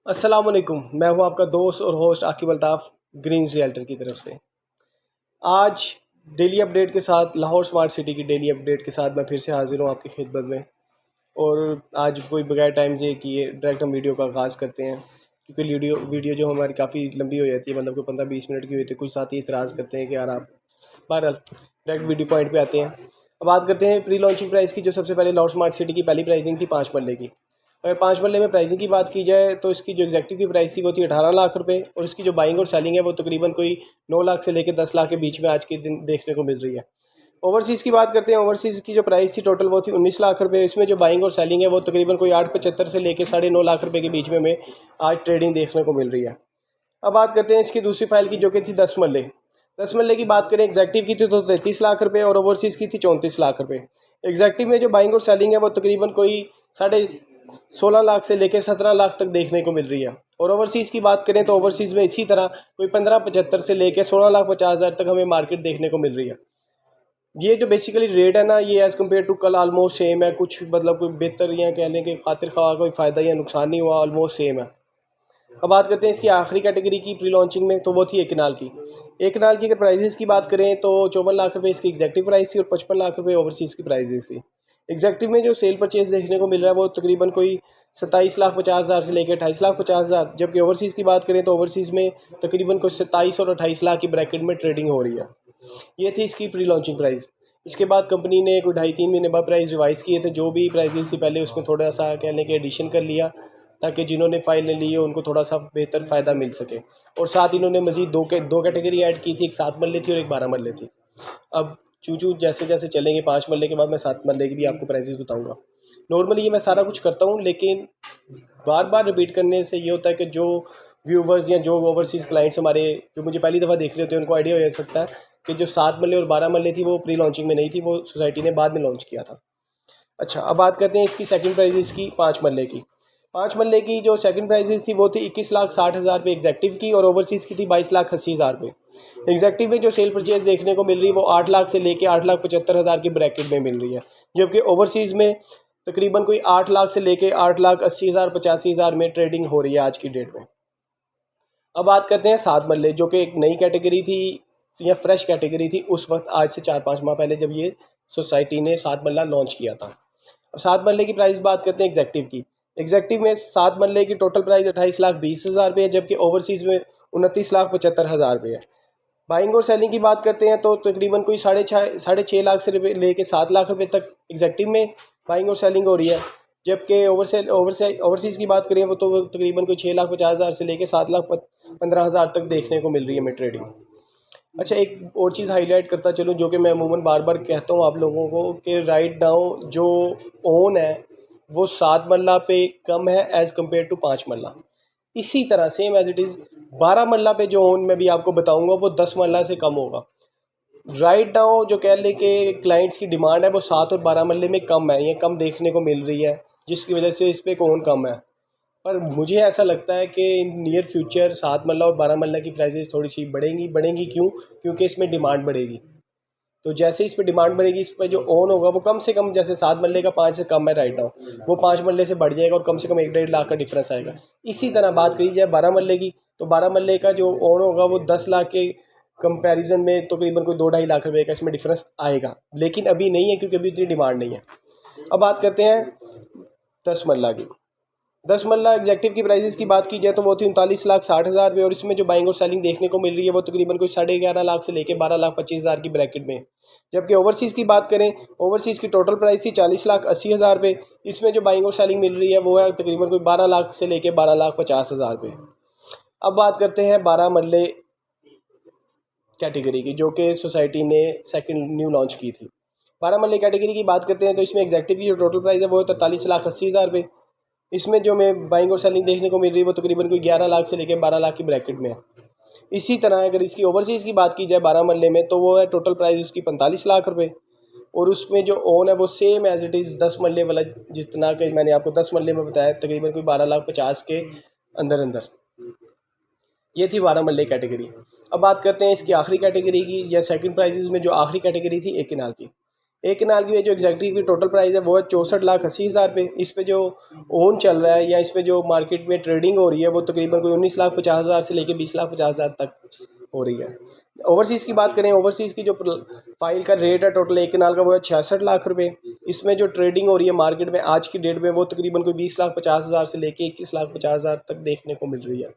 अस्सलाम वालेकुम। मैं हूं आपका दोस्त और host Aqib Altaf green realtor की तरफ से। आज डेली अपडेट के साथ, लाहौर स्मार्ट सिटी की डेली अपडेट के साथ मैं फिर से हाज़िर हूं आपकी खिदमत में। और आज कोई बगैर टाइम से किए डायरेक्ट हम वीडियो का आगाज़ करते हैं, क्योंकि वीडियो जो हमारी काफ़ी लंबी हो जाती है, मतलब कोई 15-20 मिनट की हुई थी। कुछ साथी इतराज़ करते हैं कि यार आप, बहरहाल डायरेक्ट वीडियो पॉइंट पे आते हैं। अब बात करते हैं प्री लॉन्चिंग प्राइस की। जो सबसे पहले लाहौर स्मार्ट सिटी की पहली प्राइसिंग थी 5 मरले की। अगर 5 मरले में प्राइसिंग की बात की जाए तो इसकी जो एग्जैक्टिव की प्राइस थी वो थी 18 लाख रुपए, और इसकी जो बाइंग और सेलिंग है वो तकरीबन कोई 9 लाख से लेकर 10 लाख के बीच में आज के दिन देखने को मिल रही है। ओवरसीज़ की बात करते हैं। ओवरसीज़ की जो प्राइस थी टोटल वो थी 19 लाख रुपए। इसमें जो बाइंग और सेलिंग है वो तकरीबन कोई 8.75 से लेकर 9.5 लाख रुपए के बीच में हमें आज ट्रेडिंग देखने को मिल रही है। अब बात करते हैं इसकी दूसरी फाइल की, जो कि थी 10 मरले। 10 मरले की बात करें, एग्जैक्टिव की थी तो 33 लाख रुपए और ओवरसीज़ की थी 34 लाख रुपए। एग्जैक्टिव में जो बाइंग और सेलिंग है वो तकरीबन कोई 16.5 लाख से लेकर 17 लाख तक देखने को मिल रही है। और ओवरसीज़ की बात करें तो ओवरसीज़ में इसी तरह कोई 15.75 से लेकर 16,50,000 तक हमें मार्केट देखने को मिल रही है। ये जो बेसिकली रेट है ना, ये एज़ कम्पेयर टू कल आलमोस्ट सेम है। कुछ मतलब कोई बेहतर या कहने के खातिर ख्वाह कोई फ़ायदा या नुकसान नहीं हुआ, ऑलमोस्ट सेम है। अब बात करते हैं इसकी आखिरी कैटेगरी की प्री लॉन्चिंग में, तो वो थी एक कनाल की। एक कनाल की अगर प्राइजेस की बात करें तो 54 लाख रुपए इसकी एग्जैक्टिव प्राइस थी और 55 लाख रुपए ओवरसीज़ की प्राइजेस थी। एग्जैक्टिव में जो सेल परचेज देखने को मिल रहा है वो तकरीबन कोई 27,50,000 से लेकर 28,50,000, जबकि ओवरसीज़ की बात करें तो ओवरसीज़ में तकरीबन कुछ 27 और 28 लाख की ब्रैकेट में ट्रेडिंग हो रही है। ये थी इसकी प्री लॉन्चिंग प्राइस। इसके बाद कंपनी ने कोई 2.5-3 महीने बाद प्राइस रिवाइज़ किए थे। जो भी प्राइजेस थी पहले उसमें थोड़ा सा कहने के एडिशन कर लिया, ताकि जिन्होंने फ़ाइल ली है उनको थोड़ा सा बेहतर फ़ायदा मिल सके। और साथ इन्होंने मज़ीद दो कैटेगरी ऐड की थी, एक 7 मरले थी और एक 12 मरले थी। अब चूँ जैसे जैसे चलेंगे 5 मरले के बाद मैं 7 मरले की भी आपको प्राइजेस बताऊँगा। नॉर्मली ये मैं सारा कुछ करता हूँ, लेकिन बार बार रिपीट करने से ये होता है कि जो व्यूवर्स या जो ओवरसीज़ क्लाइंट्स हमारे जो मुझे पहली दफ़ा देख रहे होते हैं उनको आइडिया हो जा सकता है कि जो 7 मरले और 12 मरले थी वो प्री लॉन्चिंग में नहीं थी, वो सोसाइटी ने बाद में लॉन्च किया था। अच्छा, अब बात करते हैं इसकी सेकंड प्राइजेस की 5 मरले की। 5 मरले की जो सेकंड प्राइजेस थी वो थी 21,60,000 रुपये एग्जैक्टिव की, और ओवरसीज़ की थी 22,80,000 रुपये। एग्जैक्टिव में जो सेल परचेज देखने को मिल रही है वो 8 लाख से लेकर 8,75,000 की ब्रैकेट में मिल रही है, जबकि ओवरसीज़ में तकरीबन कोई 8 लाख से लेकर 8,80,000 85,000 में ट्रेडिंग हो रही है आज की डेट में। अब बात करते हैं 7 मरले, जो कि एक नई कैटेगरी थी या फ्रेश कैटेगरी थी उस वक्त, आज से 4-5 माह पहले जब ये सोसाइटी ने 7 मरला लॉन्च किया था। अब 7 मरले की प्राइस बात करते हैं एग्जैक्टिव की। एग्जैक्टिव में 7 मरले की टोटल प्राइस 28,20,000 रुपये है, जबकि ओवरसीज़ में 29,75,000 रुपये है। बाइंग और सेलिंग की बात करते हैं तो तकरीबन कोई 6.5 लाख से लेके 7 लाख रुपए तक एग्जैक्टिव में बाइंग और सेलिंग हो रही है, जबकि ओवरसीज़ की बात करें वो तो तकरीबन कोई 6,50,000 से लेके 7,15,000 तक देखने को मिल रही है हमें ट्रेडिंग। अच्छा, एक और चीज़ हाईलाइट करता चलूँ जो कि मैं अमूमन बार बार कहता हूँ आप लोगों को, कि राइट नाउ जो ओन है वो 7 मरला पे कम है एज़ कम्पेयर टू 5 मरला। इसी तरह सेम एज इट इज़ 12 मरला पे जो ओन मैं भी आपको बताऊंगा वो 10 मरला से कम होगा। राइट नाउ जो कह लें कि क्लाइंट्स की डिमांड है वो 7 और 12 मरले में कम है, ये कम देखने को मिल रही है, जिसकी वजह से इस पर ओन कम है। पर मुझे ऐसा लगता है कि नियर फ्यूचर 7 मरला और 12 मरला की प्राइसेस थोड़ी सी बढ़ेंगी क्यों? क्योंकि इसमें डिमांड बढ़ेगी। तो जैसे इस पर डिमांड बढ़ेगी, इस पर जो ओन होगा वो कम से कम, जैसे 7 मरले का 5 से कम है राइट नाउ, वो 5 मरले से बढ़ जाएगा और कम से कम 1-1.5 लाख का डिफरेंस आएगा। इसी तरह बात करी जाए 12 मरले की, तो 12 मरले का जो ओन होगा वो 10 लाख के कंपैरिजन में तकरीबन कोई 2-2.5 लाख रुपए का इसमें डिफरेंस आएगा, लेकिन अभी नहीं है क्योंकि अभी इतनी डिमांड नहीं है। अब बात करते हैं 10 मरला की। 10 मरला एग्जैक्टिव की प्राइसेस की बात की जाए तो वो थी 39,60,000 रुपये, और इसमें जो बाइंग और सेलिंग देखने को मिल रही है वो तकरीबन कोई 11.5 लाख से लेकर 12,25,000 की ब्रैकेट में। जबकि ओवरसीज़ की बात करें, ओवरसीज़ की टोटल प्राइस थी 40,80,000 रुपये। इसमें जो बाइंग और सेलिंग मिल रही है वो है तकरीबन कोई 12 लाख से लेकर 12,50,000 रुपये। अब बात करते हैं 12 मरले कैटेगरी की, जो कि सोसाइटी ने सेकंड न्यू लॉन्च की थी। 12 मरले कैटेगरी की बात करते हैं तो इसमें एग्जैक्टिव की जो टोटल प्राइस है वो है 43,80,000 रुपये। इसमें जो हमें बाइंग और सेलिंग देखने को मिल रही है वो तकरीबन कोई 11 लाख से लेकर 12 लाख की ब्रैकेट में है। इसी तरह अगर इसकी ओवरसीज़ की बात की जाए 12 मरले में, तो वो है टोटल प्राइस उसकी 45 लाख रुपए, और उसमें जो ओन है वो सेम एज इट इज़ 10 मरले वाला, जितना कि मैंने आपको 10 मरले में बताया, तकरीबन कोई 12,50,000 के अंदर अंदर। ये थी 12 मरले कैटेगरी। अब बात करते हैं इसकी आखिरी कैटेगरी की, या सेकंड प्राइजेज़ में जो आखिरी कैटेगरी थी एक कनाल की। एक कनाल की जो एग्जैक्टिव की टोटल प्राइस है वो है 64,80,000 रुपये। इस पे जो ओन चल रहा है या इस पे जो मार्केट में ट्रेडिंग हो रही है वो तकरीबन कोई 19,50,000 से लेके 20,50,000 तक हो रही है। ओवरसीज़ की बात करें, ओवरसीज़ की जो फाइल का रेट है टोटल एक कनाल का वो है 66 लाख रुपए। इसमें जो ट्रेडिंग हो रही है मार्केट में आज की डेट में वो तकरीबन कोई 20,50,000 से लेके 21,50,000 तक देखने को मिल रही है।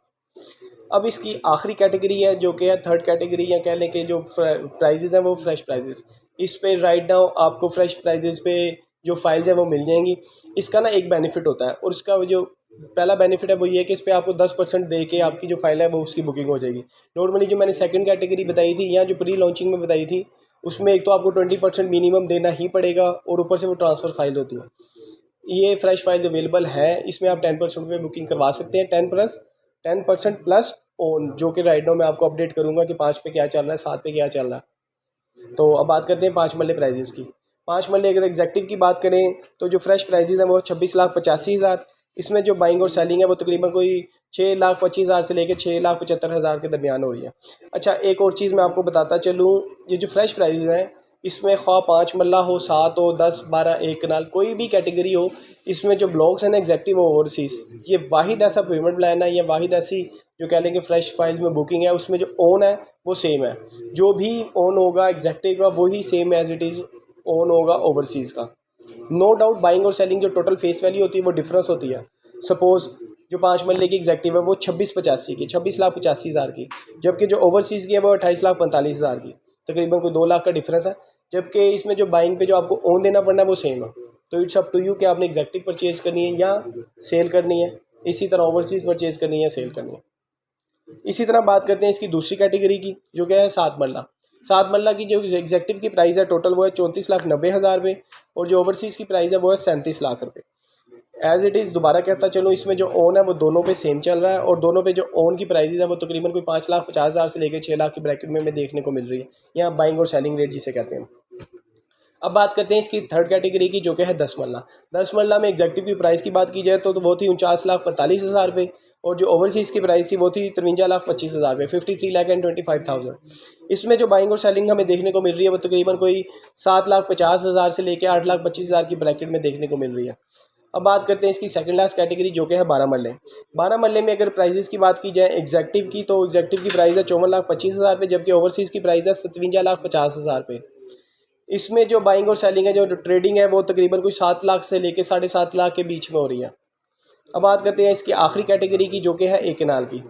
अब इसकी आखिरी कैटेगरी है जो कि है थर्ड कैटेगरी, या कह लें कि जो प्राइजेज़ हैं वो फ्रेश प्राइजेज़। इस पे राइट नाउ आपको फ्रेश प्राइजेज़ पे जो फाइल्स हैं वो मिल जाएंगी। इसका ना एक बेनिफिट होता है, और उसका जो पहला बेनिफिट है वो ये कि इस पर आपको 10% दे के आपकी जो फाइल है वो उसकी बुकिंग हो जाएगी। नॉर्मली जो मैंने सेकंड कैटेगरी बताई थी या जो प्री लॉन्चिंग में बताई थी उसमें एक तो आपको 20% मिनिमम देना ही पड़ेगा, और ऊपर से वो ट्रांसफ़र फाइल होती है। ये फ्रेश फाइल्स अवेलेबल है, इसमें आप 10% पे बुकिंग करवा सकते हैं। 10% प्लस ओन, जो कि राइट नाउ मैं आपको अपडेट करूँगा कि 5 पे क्या चल रहा है, 7 पे क्या चल रहा है। तो अब बात करते हैं 5 मरले प्राइजेज़ की। 5 मरले अगर एग्जैक्टिव की बात करें तो जो फ्रेश प्राइजेज़ हैं वो 26,85,000। इसमें जो बाइंग और सेलिंग है वो तकरीबन कोई 6,25,000 से लेकर 6,75,000 के दरमियान हो रही है। अच्छा, एक और चीज़ मैं आपको बताता चलूँ, ये जो फ्रेश प्राइजेज़ हैं इसमें ख्वाह 5 मरला हो, 7 हो, 10, 12, एक कनाल, कोई भी कैटेगरी हो, इसमें जो ब्लॉक्स हैं ना एग्जैक्टिव ओवरसीज़, ये वाहिद ऐसा पेमेंट प्लान है, या वाहिद ऐसी जो कह लें कि फ्रेश फाइल्स में बुकिंग है, उसमें जो ओन है वो सेम है। जो भी ओन होगा एग्जैक्टिव का वही same as it is own होगा ओवरसीज़ का। नो डाउट बाइंग और सेलिंग जो टोटल फेस वैल्यू होती है वो डिफरेंस होती है। सपोज़ जो 5 मरले की एग्जैक्टिव है वो 26,85 की, 26,85,000 की, जबकि जो ओवरसीज़ की है वो 28,45,000 की, तकरीबन कोई 2 लाख का डिफरेंस है। जबकि इसमें जो बाइंग पे जो आपको ओन देना पड़ना है वो सेम है। तो इट्स अप टू यू कि आपने एग्जैक्टिव परचेज़ करनी है या सेल करनी है, इसी तरह ओवरसीज़ परचेज़ करनी है, सेल करनी है। इसी तरह बात करते हैं इसकी दूसरी कैटेगरी की जो क्या है 7 मरला। 7 मरला की जो एग्जैक्टिव की प्राइस है टोटल वो है 34,90,000 रुपये, और जो ओवरसीज़ की प्राइस है वो है 37 लाख रुपये। एज़ इट इज़ दोबारा कहता चलो, इसमें जो ओन है वो दोनों पे सेम चल रहा है, और दोनों पे जो ओन की प्राइस है वो तकरीबन कोई 5,50,000 से लेकर 6 लाख की ब्रैकेट में देखने को मिल रही है, या बाइंग और सेलिंग रेट जिसे कहते हैं। अब बात करते हैं इसकी थर्ड कैटेगरी की जो कि है 10 मरला। 10 मरला में एग्जैक्टिव की प्राइस की बात की जाए तो वो थी 49,45,000 रुपये, और जो ओवरसीज़ की प्राइस थी वो थी 53,25,000 रुपये, 53,25,000। इसमें जो बाइंग और सेलिंग हमें देखने को मिल रही है वो तकरीबन कोई 7,50,000 से लेकर 8,25,000 की ब्रैकेट में देखने को मिल रही है। अब बात करते हैं इसकी सेकंड लास्ट कैटेगरी जो कि है 12 मरले। 12 मरले में अगर प्राइजेस की बात की जाए एग्जैक्टिव की, तो एग्जैक्टिव की प्राइस है 54,25,000 रुपये, जबकि ओवरसीज़ की प्राइस है 57,50,000 रुपये। इसमें जो बाइंग और सेलिंग है, जो ट्रेडिंग है वो तकरीबन कोई 7 लाख से लेकर 7.5 लाख के बीच में हो रही है। अब बात करते हैं इसकी आखिरी कैटेगरी की जो कि है एक कनाल की।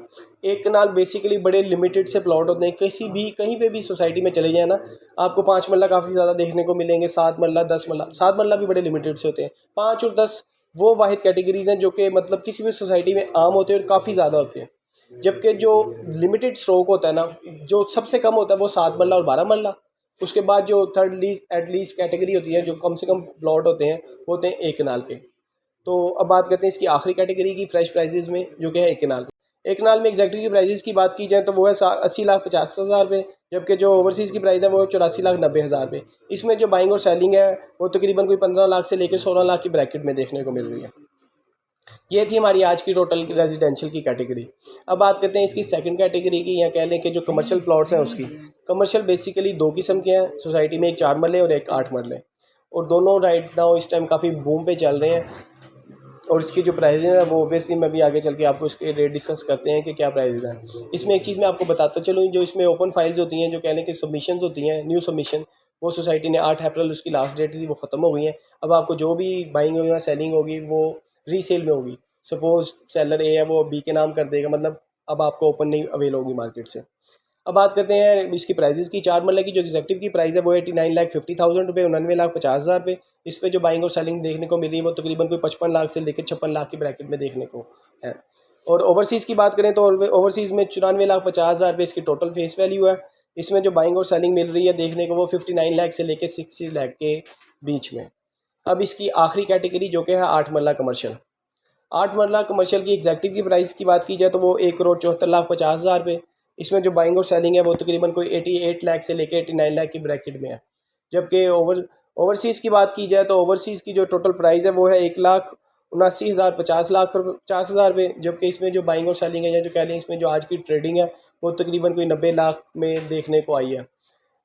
एक कनाल बेसिकली बड़े लिमिटेड से प्लॉट होते हैं, किसी भी कहीं पे भी सोसाइटी में चले जाए ना, आपको 5 मरला काफ़ी ज़्यादा देखने को मिलेंगे, 7 मरला, 10 मरला। 7 मरला भी बड़े लिमिटेड से होते हैं। 5 और 10 वो वाहिद कैटेगरीज़ हैं जो कि मतलब किसी भी सोसाइटी में आम होते हैं और काफ़ी ज़्यादा होते हैं। जबकि जो लिमिटेड स्ट्रोक होता है ना, जो सबसे कम होता है वो 7 मरला और 12 मरला। उसके बाद जो थर्ड लीस्ट एटलीस्ट कैटेगरी होती है, जो कम से कम प्लॉट होते हैं, वो होते हैं एक कनाल के। तो अब बात करते हैं इसकी आखिरी कैटेगरी की फ्रेश प्राइजेज़ में जो कि है एक कनाल। एक कनाल में एग्जैक्टिव की प्राइजेज़ की बात की जाए तो वो है 80,50,000 रुपये, जबकि जो ओवरसीज़ की प्राइस है वो 84,90,000 रुपये। इसमें जो बाइंग और सेलिंग है वो तकरीबन कोई 15 लाख से लेकर 16 लाख की ब्रैकेट में देखने को मिल रही है। ये थी हमारी आज की टोटल रेजिडेंशियल की कैटेगरी। अब बात करते हैं इसकी सेकंड कैटेगरी की, या कह लें कि जो कमर्शियल प्लॉट्स हैं उसकी। कमर्शियल बेसिकली 2 किस्म के हैं सोसाइटी में, एक 4 मरले और एक 8 मरले, और दोनों राइट नाउ इस टाइम काफ़ी बूम पे चल रहे हैं। और इसकी जो प्राइजेज़ हैं वो ओबियसली मैं भी आगे चल के आपको इसके रेट डिस्कस करते हैं कि क्या प्राइजेज़ हैं। इसमें एक चीज़ मैं आपको बताता चलूँ, जो इसमें ओपन फाइल्स होती हैं, जो कह लें कि सबमिशंस होती हैं, न्यू सबमिशन, वो सोसाइटी ने 8 अप्रैल उसकी लास्ट डेट थी, वो ख़त्म हो गई है। अब आपको जो भी बाइंग होगी या सेलिंग होगी वो रीसेल में होगी। सपोज़ सेलर ए है वो बी के नाम कर देगा, मतलब अब आपको ओपन नहीं अवेल होगी मार्केट से। अब बात करते हैं इसकी प्राइजेज़ की। 4 मरले की जो एग्जैक्टिव की प्राइस है वो 89,50,000 रुपये, 99,50,000 रुपये। इस पे जो बाइंग और सेलिंग देखने को मिल रही है वो तकरीबन कोई 55 लाख से लेकर 56 लाख की ब्रैकेट में देखने को है। और ओवरसीज़ की बात करें तो ओवरसीज़ में 94,50,000 रुपये इसकी टोटल फेस वैल्यू है। इसमें जो बाइंग और सेलिंग मिल रही है देखने को वो 59 लाख से लेकर 60 लाख के बीच में। अब इसकी आखिरी कैटेगरी जो कि है 8 मरला कमर्शियल। 8 मरला कमर्शियल की एग्जैक्टिव की प्राइस की बात की जाए तो वो 1,74,50,000 रुपये। इसमें जो बाइंग और सेलिंग है वो तकरीबन कोई 88 लाख से लेकर 89 लाख की ब्रैकेट में है। जबकि ओवरसीज़ की बात की जाए तो ओवरसीज़ की जो टोटल प्राइस है वो है 1,79,000 50,00,000 रुपये, जबकि इसमें जो बाइंग और सेलिंग है, या जो कह लें इसमें जो आज की ट्रेडिंग है वो तकरीबन कोई 90 लाख में देखने को आई है।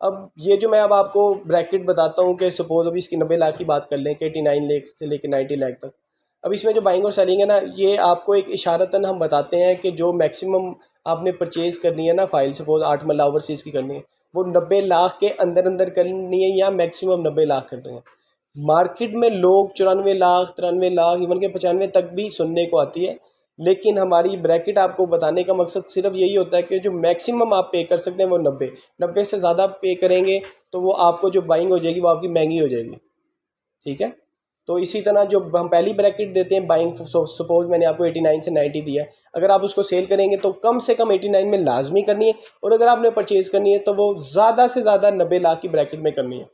अब ये जो मैं अब आपको ब्रैकेट बताता हूँ कि सपोज अभी इसकी 90 लाख की बात कर लें कि 89 लाख से लेकर 90 लाख तक। अब इसमें जो बाइंग और सेलिंग है ना, ये आपको एक इशारतन हम बताते हैं कि जो मैक्सिमम आपने परचेज़ करनी है ना फाइल, सपोज 8 मरला ओवरसीज़ की करनी है, वो 90 लाख के अंदर अंदर करनी है या मैक्सिमम 90 लाख करनी है। मार्केट में लोग 94 लाख, 93 लाख, इवन के 95 तक भी सुनने को आती है, लेकिन हमारी ब्रैकेट आपको बताने का मकसद सिर्फ यही होता है कि जो मैक्सिमम आप पे कर सकते हैं वो 90 से ज़्यादा पे करेंगे तो वो आपको जो बाइंग हो जाएगी वो आपकी महंगी हो जाएगी। ठीक है, तो इसी तरह जो हम पहली ब्रैकेट देते हैं बाइंग, सपोज मैंने आपको 89 से 90 दिया है, अगर आप उसको सेल करेंगे तो कम से कम 89 में लाजमी करनी है, और अगर आपने परचेज़ करनी है तो वो ज़्यादा से ज़्यादा 90 लाख की ब्रैकेट में करनी है।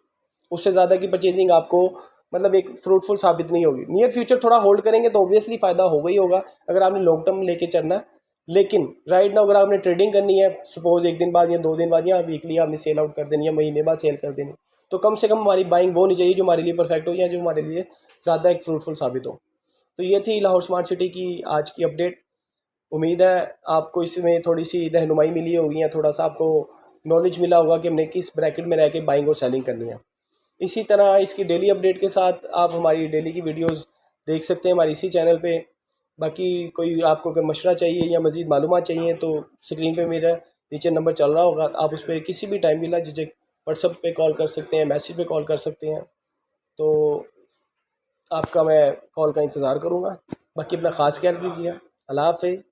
उससे ज़्यादा की परचेजिंग आपको मतलब एक फ्रूटफुल साबित नहीं होगी। नियर फ्यूचर थोड़ा होल्ड करेंगे तो ऑब्वियसली फ़ायदा होगा ही होगा अगर आपने लॉन्ग टर्म लेके चलना है, लेकिन राइट नाउ अगर आपने ट्रेडिंग करनी है, सपोज 1 दिन बाद या 2 दिन बाद या वीकली आपने सेल आउट कर देनी है, महीने बाद सेल कर देनी, तो कम से कम हमारी बाइंग वो नहीं चाहिए जो हमारे लिए परफेक्ट हो या जो हमारे लिए ज़्यादा एक फ्रूटफुल साबित हो। तो ये थी लाहौर स्मार्ट सिटी की आज की अपडेट। उम्मीद है आपको इसमें थोड़ी सी रहनुमाई मिली होगी या थोड़ा सा आपको नॉलेज मिला होगा कि हमने किस ब्रैकेट में रह के बाइंग और सेलिंग करनी है। इसी तरह इसकी डेली अपडेट के साथ आप हमारी डेली की वीडियोस देख सकते हैं हमारे इसी चैनल पे। बाकी कोई आपको अगर मशवरा चाहिए या मज़ीद मालूमात चाहिए तो स्क्रीन पे मेरा नीचे नंबर चल रहा होगा, आप उस पर किसी भी टाइम बिला झिझक व्हाट्सएप पे कॉल कर सकते हैं, मैसेज पे कॉल कर सकते हैं। तो आपका मैं कॉल का इंतज़ार करूँगा। बाकी अपना ख़ास ख्याल कीजिए। अल्लाह हाफिज़।